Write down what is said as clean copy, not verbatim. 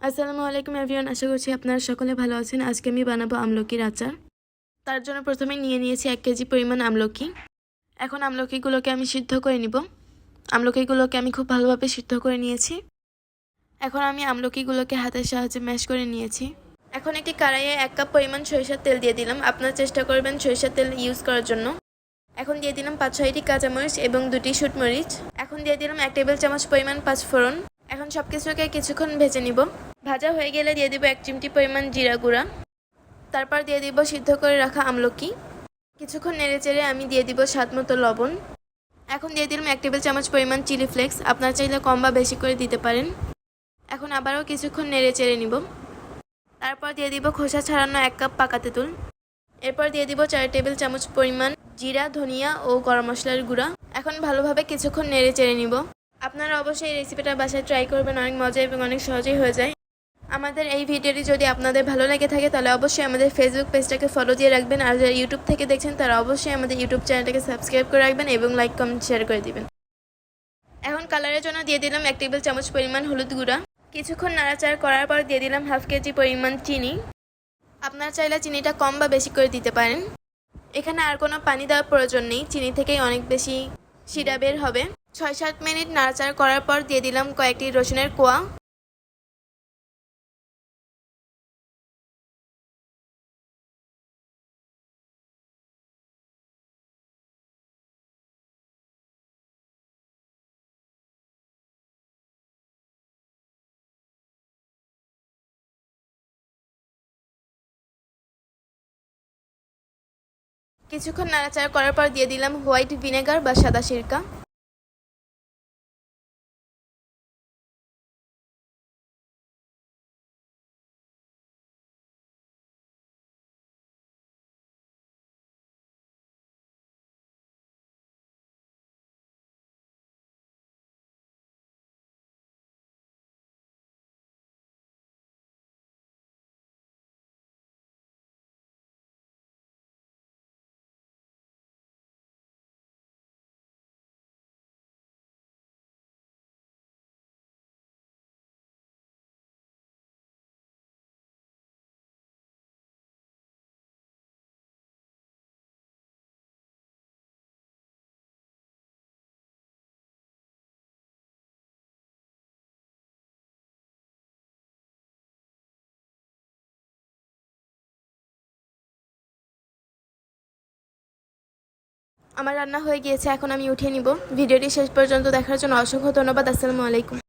আসসালামু আলাইকুম এভরিওয়ান, আশা করছি আপনারা সকলে ভালো আছেন। আজকে আমি বানাবো আমলকির আচার। তার জন্য প্রথমে নিয়ে নিয়েছি 1 কেজি পরিমাণ আমলকি। এখন আমলকিগুলোকে আমি সিদ্ধ করে নিব। আমলকিগুলোকে আমি খুব ভালোভাবে সিদ্ধ করে নিয়েছি। এখন আমি আমলকিগুলোকে হাতের সাহায্যে ম্যাশ করে নিয়েছি। এখন একটি কড়াইয়ে 1 কাপ পরিমাণ সরিষার তেল দিয়ে দিলাম। আপনারা চেষ্টা করবেন সরিষার তেল ইউজ করার জন্য। এখন দিয়ে দিলাম 5-6টি কাঁচামরিচ এবং 2টি শুটমরিচ। এখন দিয়ে দিলাম 1 টেবিল চামচ পরিমাণ পাঁচফোড়ন। এখন সব কিছুকে কিছুক্ষণ ভেজে নিব। ভাজা হয়ে গেলে দিয়ে দিব 1 চিমটি পরিমাণ জিরা গুঁড়া। তারপর দিয়ে দিব সিদ্ধ করে রাখা আমলকি। কিছুক্ষণ নেড়েচেড়ে আমি দিয়ে দিব স্বাদমতো লবণ। এখন দিয়ে দিলাম 1 টেবিল চামচ পরিমাণ চিলি ফ্লেক্স। আপনারা চাইলে কম বা বেশি করে দিতে পারেন। এখন আবারও কিছুক্ষণ নেড়েচেড়ে নিব। তারপর দিয়ে দিব খোসা ছাড়ানো 1 কাপ পাকা তেঁতুল। এরপর দিয়ে দিব 4 টেবিল চামচ পরিমাণ জিরা, ধনিয়া ও গরম মশলার গুঁড়া। এখন ভালোভাবে কিছুক্ষণ নেড়েচেড়ে নিব। আপনারা অবশ্যই এই রেসিপিটা বাসায় ট্রাই করবেন, অনেক মজা এবং অনেক সহজেই হয়ে যায়। আমাদের এই ভিডিওটি যদি আপনাদের ভালো লেগে থাকে তাহলে অবশ্যই আমাদের ফেসবুক পেজটাকে ফলো দিয়ে রাখবেন, আর যারা ইউটিউব থেকে দেখছেন তারা অবশ্যই আমাদের ইউটিউব চ্যানেলটাকে সাবস্ক্রাইব করে রাখবেন এবং লাইক, কমেন্ট, শেয়ার করে দিবেন। এখন কালারের জন্য দিয়ে দিলাম 1 টেবিল চামচ পরিমাণ হলুদ গুঁড়া। কিছুক্ষণ নাড়াচাড়া করার পর দিয়ে দিলাম হাফ কেজি পরিমাণ চিনি। আপনারা চাইলে চিনিটা কম বা বেশি করে দিতে পারেন। এখানে আর কোনো পানি দেওয়ার প্রয়োজন নেই, চিনি থেকেই অনেক বেশি শিরা বের হবে। 6-7 মিনিট নাড়াচাড়া করার পর দিয়ে দিলাম কয়েকটি রসুনের কোয়া। কিছুক্ষণ নাড়াচাড়া করার পর দিয়ে দিলাম হোয়াইট ভিনেগার বা সাদা সিরকা। আমার রান্না হয়ে গিয়েছে, এখন আমি উঠিয়ে নিব। ভিডিওটি শেষ পর্যন্ত দেখার জন্য অসংখ্য ধন্যবাদ। আসসালামু আলাইকুম।